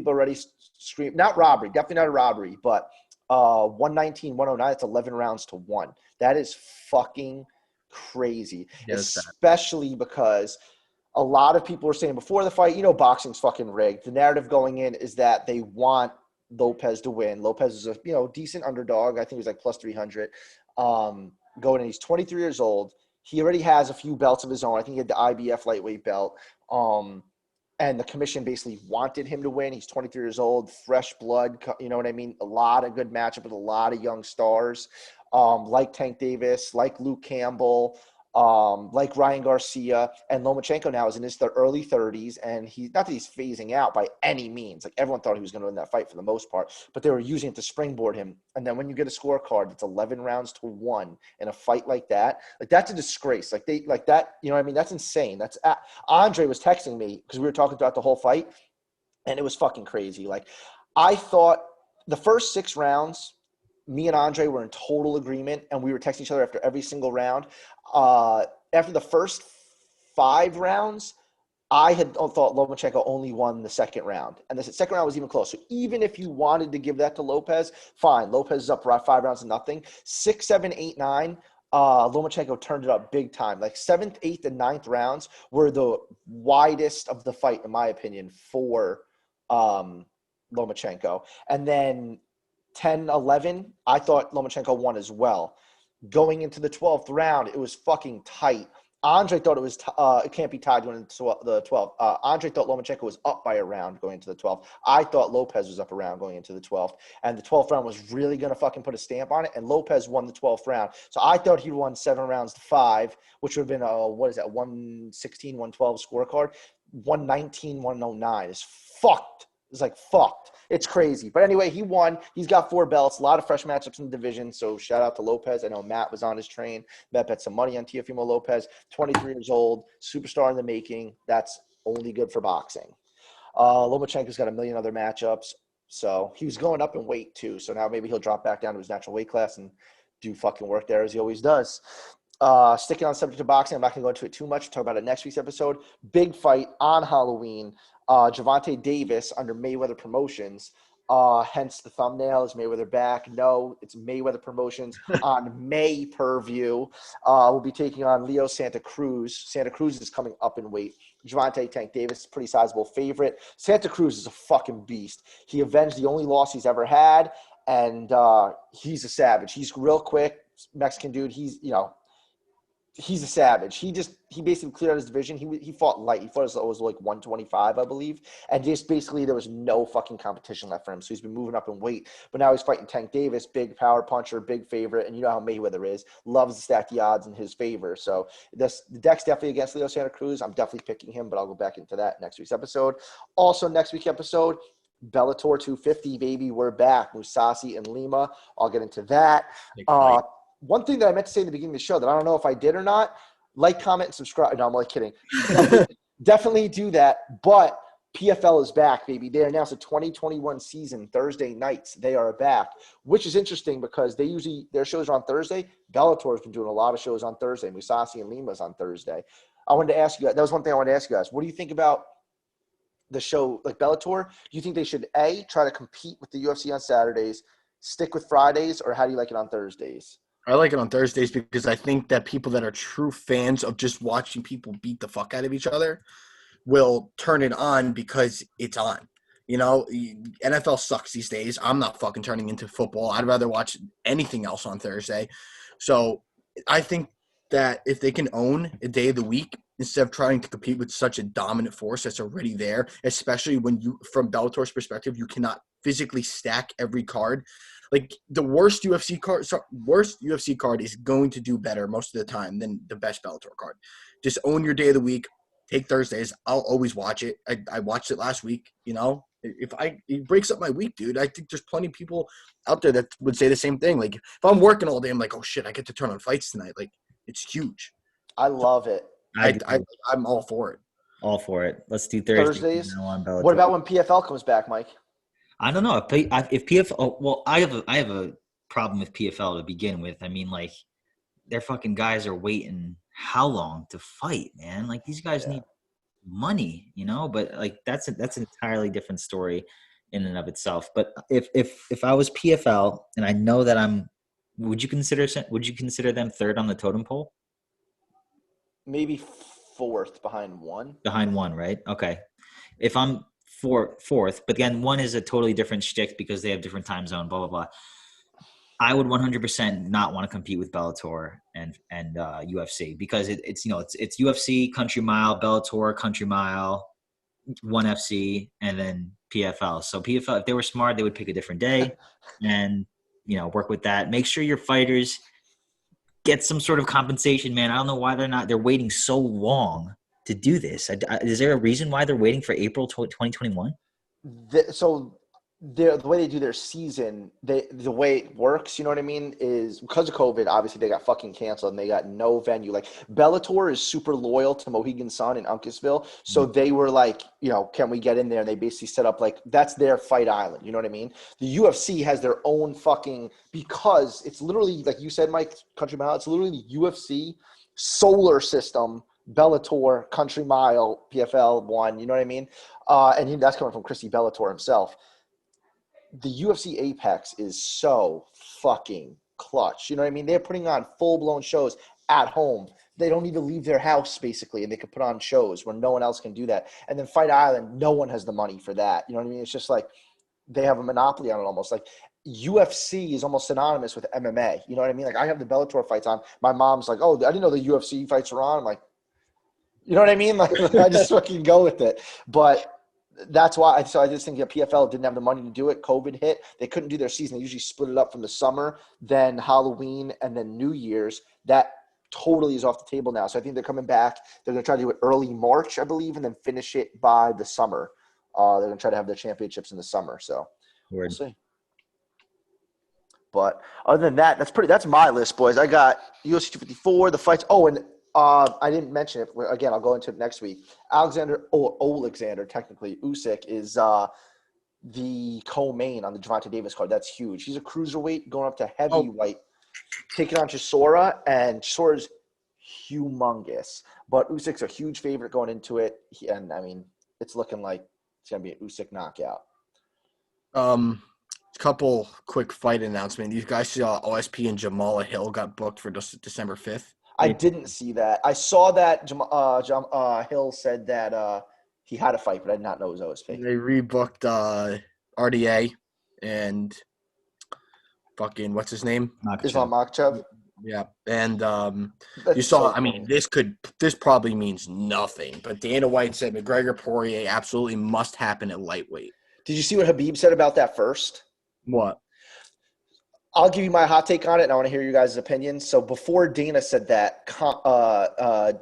already scream, not robbery, definitely not a robbery, but 119, 109, it's 11 rounds to 1. That is fucking crazy, especially because a lot of people were saying before the fight, boxing's fucking rigged. The narrative going in is that they want Lopez to win. Lopez is a decent underdog. I think he was like plus 300. Going in, he's 23 years old. He already has a few belts of his own. I think he had the IBF lightweight belt. And the commission basically wanted him to win. He's 23 years old, fresh blood. You know what I mean? A lot of good matchup with a lot of young stars, like Tank Davis, like Luke Campbell. like Ryan Garcia, and Lomachenko now is in his early 30s, and he's not that he's phasing out by any means. Like everyone thought he was going to win that fight for the most part, but they were using it to springboard him. And then when you get a scorecard, it's 11 rounds to 1 in a fight like that. Like that's a disgrace. Like they like that. You know what I mean? That's insane. That's Andre was texting me because we were talking throughout the whole fight, and it was fucking crazy. Like I thought the first 6 rounds, me and Andre were in total agreement, and we were texting each other after every single round. After the first 5 rounds, I had thought Lomachenko only won the second round, and the second round was even close. So even if you wanted to give that to Lopez, fine. Lopez is up 5 rounds to nothing. 6, 7, 8, 9. Lomachenko turned it up big time. Like 7th, 8th, and 9th rounds were the widest of the fight, in my opinion, for Lomachenko. And then 10, 11, I thought Lomachenko won as well. Going into the 12th round, it was fucking tight. Andre thought it was it can't be tied going into the 12th. Andre thought Lomachenko was up by a round going into the 12th. I thought Lopez was up a round going into the 12th. And the 12th round was really going to fucking put a stamp on it, and Lopez won the 12th round. So I thought he won 7 rounds to 5, which would have been, 116, 112 scorecard. 119, 109 is fucked. It's like fucked. It's crazy. But anyway, he won. He's got 4 belts, a lot of fresh matchups in the division. So shout out to Lopez. I know Matt was on his train. Matt bet some money on Teófimo López, 23 years old, superstar in the making. That's only good for boxing. Lomachenko's got a million other matchups. So he was going up in weight too. So now maybe he'll drop back down to his natural weight class and do fucking work there as he always does. Sticking on subject of boxing, I'm not going to go into it too much. Talk about it next week's episode. Big fight on Halloween. Gervonta Davis under Mayweather Promotions. Hence the thumbnail is Mayweather back. No, it's Mayweather Promotions on May per-view. We'll be taking on Leo Santa Cruz. Santa Cruz is coming up in weight. Gervonta Tank Davis is a pretty sizable favorite. Santa Cruz is a fucking beast. He avenged the only loss he's ever had, and he's a savage. He's real quick, Mexican dude. He's a savage. He basically cleared out his division. He fought light. He fought as low as like 125, I believe. And just basically there was no fucking competition left for him. So he's been moving up in weight. But now he's fighting Tank Davis, big power puncher, big favorite. And you know how Mayweather is. Loves to stack the odds in his favor. So the deck's definitely against Leo Santa Cruz. I'm definitely picking him, but I'll go back into that next week's episode. Also next week's episode, Bellator 250, baby. We're back. Mousasi and Lima. I'll get into that. One thing that I meant to say in the beginning of the show that I don't know if I did or not, like, comment, and subscribe. No, I'm only kidding. Definitely do that. But PFL is back, baby. They announced a 2021 season Thursday nights. They are back, which is interesting because their shows are on Thursday. Bellator has been doing a lot of shows on Thursday. Mousasi and Lima's on Thursday. I wanted to ask you guys, that was one thing I wanted to ask you guys. What do you think about the show like Bellator? Do you think they should try to compete with the UFC on Saturdays, stick with Fridays, or how do you like it on Thursdays? I like it on Thursdays because I think that people that are true fans of just watching people beat the fuck out of each other will turn it on because it's on. You know, NFL sucks these days. I'm not fucking turning into football. I'd rather watch anything else on Thursday. So I think that if they can own a day of the week instead of trying to compete with such a dominant force that's already there, especially when from Bellator's perspective, you cannot physically stack every card. Like the worst UFC card is going to do better most of the time than the best Bellator card. Just own your day of the week. Take Thursdays. I'll always watch it. I watched it last week. You know, it breaks up my week, dude. I think there's plenty of people out there that would say the same thing. Like if I'm working all day, I'm like, oh shit, I get to turn on fights tonight. Like it's huge. I love it. I'm all for it. All for it. Let's do Thursdays. What about when PFL comes back, Mike? I don't know if PFL. Well, I have a problem with PFL to begin with. I mean, like their fucking guys are waiting how long to fight, man? Like these guys need money, you know. But like that's an entirely different story in and of itself. But if I was PFL and I know that would you consider them third on the totem pole? Maybe fourth behind one. Behind one, right? Okay. If I'm fourth, but again, one is a totally different shtick because they have different time zone, blah, blah, blah. I would 100% not want to compete with Bellator and UFC because it's UFC, Country Mile, Bellator, Country Mile, ONE FC, and then PFL. So PFL, if they were smart, they would pick a different day and, work with that. Make sure your fighters get some sort of compensation, man. I don't know why they're waiting so long to do this. Is there a reason why they're waiting for April 2021? The way they do their season, the way it works, you know what I mean, is because of COVID, obviously they got fucking canceled and they got no venue. Like Bellator is super loyal to Mohegan Sun in Uncasville. So they were like, you know, can we get in there? And they basically set up like, that's their fight island. You know what I mean? The UFC has their own fucking, because it's literally, like you said, Mike, Country Mile, it's literally the UFC solar system, Bellator, Country Mile, PFL 1, you know what I mean? That's coming from Chrissy Bellator himself. The UFC Apex is so fucking clutch. You know what I mean? They're putting on full-blown shows at home. They don't need to leave their house, basically, and they can put on shows where no one else can do that. And then Fight Island, no one has the money for that. You know what I mean? It's just like they have a monopoly on it almost. Like UFC is almost synonymous with MMA. You know what I mean? Like I have the Bellator fights on. My mom's like, oh, I didn't know the UFC fights were on. I'm like, you know what I mean? Like I just fucking go with it. But that's why I just think the PFL didn't have the money to do it. COVID hit. They couldn't do their season. They usually split it up from the summer, then Halloween, and then New Year's. That totally is off the table now. So I think they're coming back. They're going to try to do it early March, I believe, and then finish it by the summer. They're going to try to have their championships in the summer. So we'll see. But other than that, that's my list, boys. I got UFC 254, the fights. Oh, and I didn't mention it. Again, I'll go into it next week. Alexander, technically, Usyk is the co-main on the Gervonta Davis card. That's huge. He's a cruiserweight going up to heavyweight, taking on Chisora, and Chisora's humongous. But Usyk's a huge favorite going into it. And, I mean, it's looking like it's going to be an Usyk knockout. Couple quick fight announcements. You guys saw OSP and Jamala Hill got booked for December 5th. I didn't see that. I saw that Hill said that he had a fight, but I did not know it was OSP. They rebooked RDA and fucking what's his name? Islam Makhachev. Yeah, and you saw. I mean, this probably means nothing, but Dana White said McGregor Poirier absolutely must happen at lightweight. Did you see what Khabib said about that first? What? I'll give you my hot take on it, and I want to hear you guys' opinion. So before Dana said that, Khabib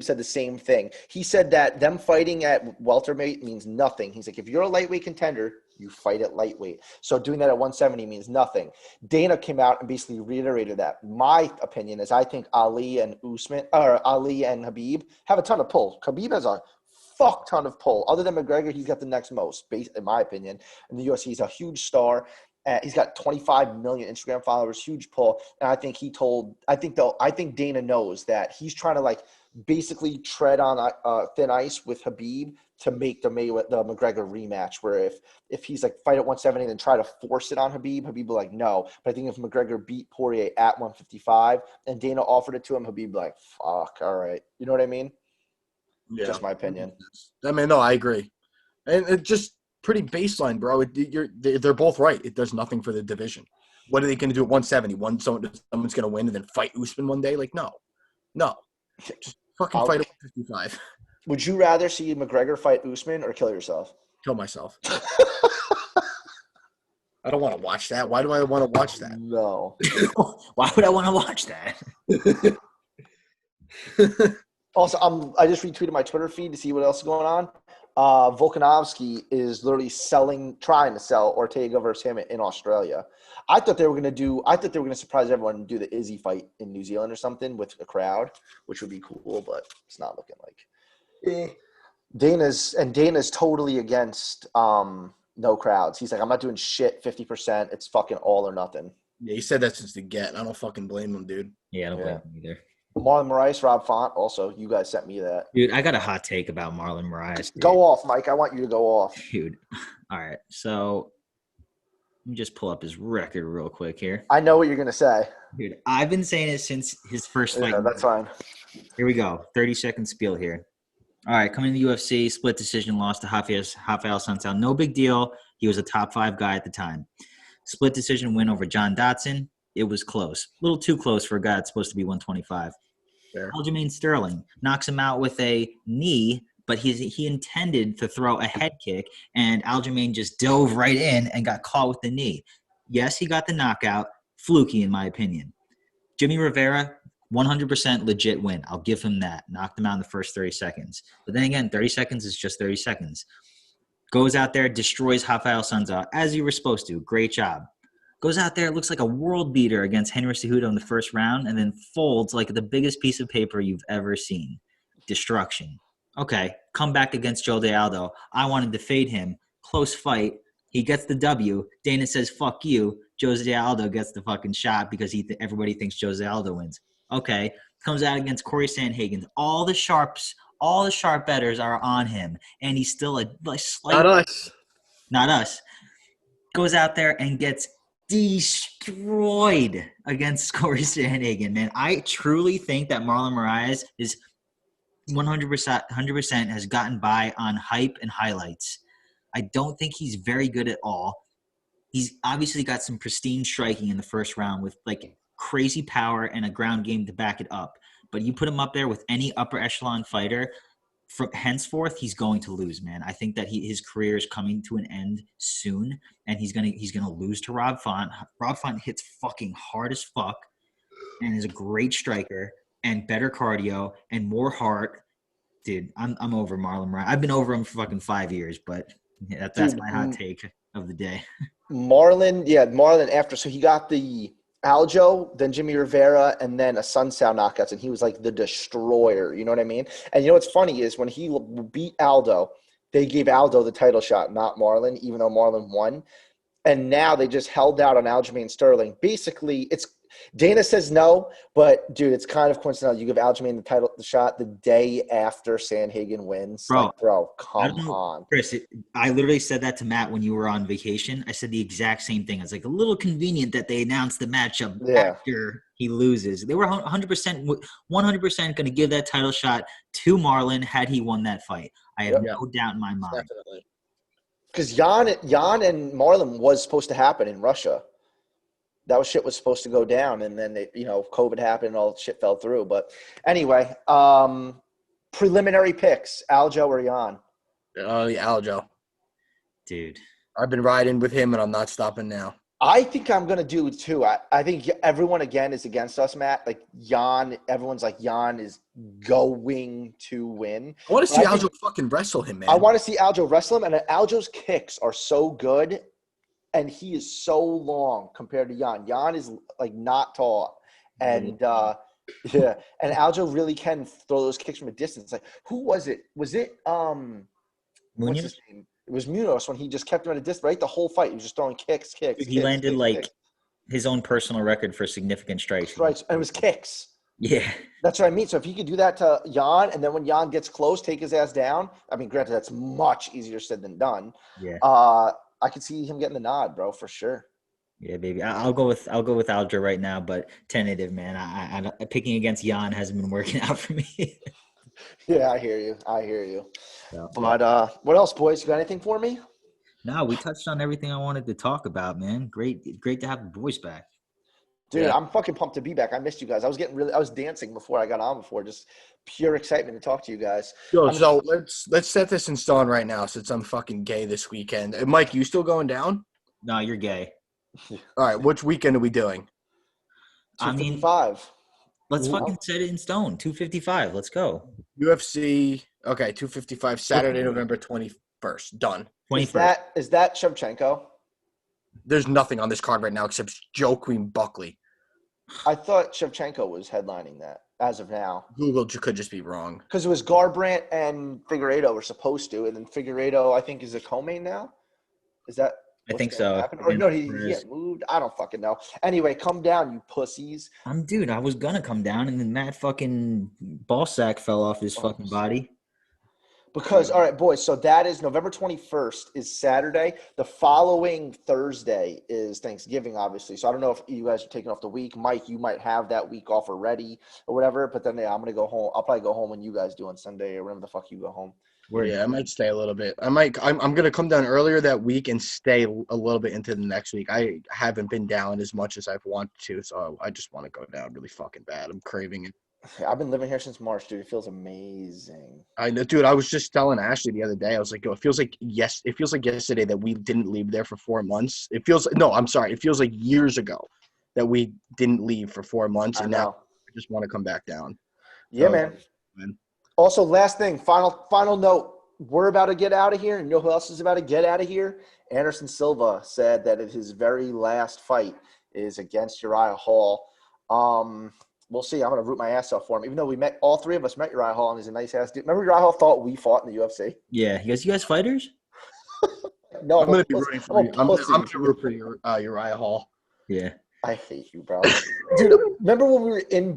said the same thing. He said that them fighting at welterweight means nothing. He's like, if you're a lightweight contender, you fight at lightweight. So doing that at 170 means nothing. Dana came out and basically reiterated that. My opinion is I think Ali and Khabib have a ton of pull. Khabib has a fuck ton of pull. Other than McGregor, he's got the next most, in my opinion. In the UFC, he's a huge star. He's got 25 million Instagram followers, huge pull. And I think I think Dana knows that he's trying to like basically tread on thin ice with Khabib to make the McGregor rematch. Where if he's like fight at 170 and then try to force it on Khabib be like, no. But I think if McGregor beat Poirier at 155 and Dana offered it to him, Khabib be like, fuck, all right. You know what I mean? Yeah. Just my opinion. I mean, no, I agree. And it just pretty baseline, bro. They're both right. It does nothing for the division. What are they going to do at 170? Someone's going to win and then fight Usman one day? Like, no. Just fucking fight at 155. Would you rather see McGregor fight Usman or kill yourself? Kill myself. I don't want to watch that. Why do I want to watch that? No. Why would I want to watch that? Also, I just retweeted my Twitter feed to see what else is going on. Volkanovski is literally trying to sell Ortega versus him in Australia. I thought they were going to surprise everyone and do the Izzy fight in New Zealand or something with a crowd, which would be cool, but it's not looking like. Dana's totally against no crowds. He's like, I'm not doing shit 50%. It's fucking all or nothing. Yeah, he said that since the get. I don't fucking blame him, dude. Yeah, I don't blame him either. Marlon Moraes, Rob Font. Also, you guys sent me that. Dude, I got a hot take about Marlon Moraes. Dude. Go off, Mike. I want you to go off. Dude. All right. So let me just pull up his record real quick here. I know what you're going to say. Dude, I've been saying it since his first fight. Yeah, that's fine. Here we go. 30-second spiel here. All right. Coming to the UFC, split decision loss to Rafael Santos. No big deal. He was a top 5 guy at the time. Split decision win over John Dotson. It was close. A little too close for a guy that's supposed to be 125. Aljamain Sterling knocks him out with a knee, but he intended to throw a head kick, and Aljamain just dove right in and got caught with the knee. Yes, he got the knockout. Fluky, in my opinion. Jimmy Rivera, 100% legit win. I'll give him that. Knocked him out in the first 30 seconds. But then again, 30 seconds is just 30 seconds. Goes out there, destroys Rafael Sanzar, as you were supposed to. Great job. Goes out there, looks like a world beater against Henry Cejudo in the first round, and then folds like the biggest piece of paper you've ever seen. Destruction. Okay, come back against Jose Aldo. I wanted to fade him. Close fight. He gets the W. Dana says, fuck you. Jose Aldo gets the fucking shot because everybody thinks Jose Aldo wins. Okay, comes out against Corey Sandhagen. All the sharp bettors are on him, and he's still a slight. Not us. Goes out there and gets destroyed against Corey Sandhagen. Man, I truly think that Marlon Moraes is 100% has gotten by on hype and highlights. I don't think he's very good at all. He's obviously got some pristine striking in the first round with like crazy power and a ground game to back it up. But you put him up there with any upper echelon fighter, from henceforth he's going to lose, man. I think that his career is coming to an end soon, and he's gonna lose to Rob Font. Rob Font hits fucking hard as fuck, and is a great striker and better cardio and more heart. Dude, I'm over Marlon Moraes. I've been over him for fucking 5 years, but yeah, that's my hot take of the day. Marlon after, so he got the Aljo, then Jimmy Rivera, and then a Sunsao knockouts, and he was like the destroyer. You know what I mean? And you know what's funny is when he beat Aldo, they gave Aldo the title shot, not Marlon, even though Marlon won. And now they just held out on Aljamain Sterling. Basically, Dana says no, but dude, it's kind of coincidental. You give Aljamain the shot the day after Sandhagen wins. Bro, come on. Chris, I literally said that to Matt when you were on vacation. I said the exact same thing. It's like a little convenient that they announced the matchup after he loses. They were 100% going to give that title shot to Marlon had he won that fight. I have no doubt in my mind. Definitely. Because Jan and Marlon was supposed to happen in Russia. That shit was supposed to go down, and then COVID happened and all the shit fell through. But anyway, preliminary picks: Aljo or Jan? Aljo. Dude, I've been riding with him, and I'm not stopping now. I think I'm gonna do it too. I think everyone again is against us, Matt. Like Jan, everyone's like Jan is going to win. I want to see Aljo fucking wrestle him, man. I want to see Aljo wrestle him, and Aljo's kicks are so good. And he is so long compared to Jan. Jan is like not tall. And and Aljo really can throw those kicks from a distance. Like, who was it? Was it what's his name? It was Munoz when he just kept him at a distance, right? The whole fight. He was just throwing kicks. He landed his own personal record for significant strikes. Right. And it was kicks. Yeah. That's what I mean. So if he could do that to Jan, and then when Jan gets close, take his ass down. I mean, granted, that's much easier said than done. Yeah. I could see him getting the nod, bro, for sure. Yeah, baby. I'll go with Aljo right now, but tentative, man. I picking against Jan hasn't been working out for me. Yeah, I hear you. So, but what else, boys? You got anything for me? No, we touched on everything I wanted to talk about, man. Great to have the boys back. Dude, I'm fucking pumped to be back. I missed you guys. I was dancing before I got on before. Just pure excitement to talk to you guys. So let's set this in stone right now since I'm fucking gay this weekend. Mike, you still going down? No, you're gay. All right, which weekend are we doing? 255. Let's fucking set it in stone. 255. Let's go. UFC. Okay, 255. Saturday, November 21st. Done. 21st. Is that Shevchenko? There's nothing on this card right now except Joaquin Buckley. I thought Shevchenko was headlining that as of now. Google could just be wrong. Because it was Garbrandt and Figueiredo were supposed to, and then Figueiredo, I think, is a co-main now. Is that? I think so. Or no, he moved. I don't fucking know. Anyway, come down, you pussies. Dude, I was gonna come down, and then Matt fucking ballsack fell off his fucking body. Because, all right, boys, so that is November 21st is Saturday. The following Thursday is Thanksgiving, obviously. So I don't know if you guys are taking off the week. Mike, you might have that week off already or whatever. But then, I'm going to go home. I'll probably go home when you guys do on Sunday or whenever the fuck you go home. I might stay a little bit. I'm going to come down earlier that week and stay a little bit into the next week. I haven't been down as much as I've wanted to, so I just want to go down really fucking bad. I'm craving it. I've been living here since March, dude. It feels amazing. I know, dude. I was just telling Ashley the other day. I was like, "Yo, it feels like yesterday that we didn't leave there for 4 months." It feels like years ago. that we didn't leave for 4 months, I and now know. we just want to come back down. Yeah, So, man. Also, last thing, final note. We're about to get out of here, and you know who else is about to get out of here? Anderson Silva said that his very last fight is against Uriah Hall. We'll see. I'm going to root my ass off for him. Even though all three of us met Uriah Hall, and he's a nice ass dude. Remember Uriah Hall thought we fought in the UFC? Yeah, you guys fighters? No, I'm going to be rooting for you. I'm going to root for Uriah Hall. Yeah. I hate you, bro. Dude, remember when we were in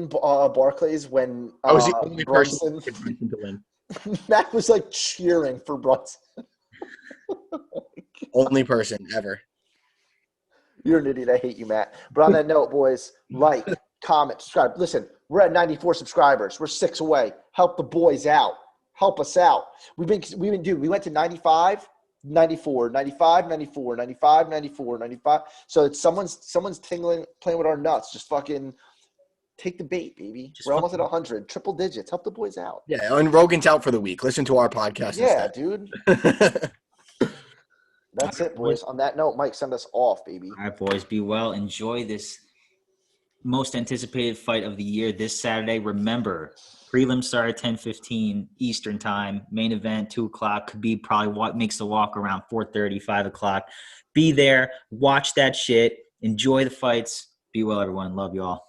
Barclays when I was the only Brunson person to win. Matt was like cheering for Brunson. Only person ever. You're an idiot. I hate you, Matt. But on that note, boys, like, comment, subscribe. Listen, we're at 94 subscribers. We're 6 away. Help the boys out. Help us out. We went to 95, 94, 95, 94, 95, 94, 95. So it's someone's playing with our nuts. Just fucking take the bait, baby. We're almost at 100. Triple digits. Help the boys out. Yeah, and Rogan's out for the week. Listen to our podcast Yeah, instead. dude. That's it, boys. On that note, Mike, send us off, baby. All right, boys. Be well. Enjoy this most anticipated fight of the year this Saturday. Remember, prelims start at 10:15 Eastern time. Main event, 2 o'clock. Khabib probably makes the walk around 4:30, 5 o'clock. Be there. Watch that shit. Enjoy the fights. Be well, everyone. Love y'all.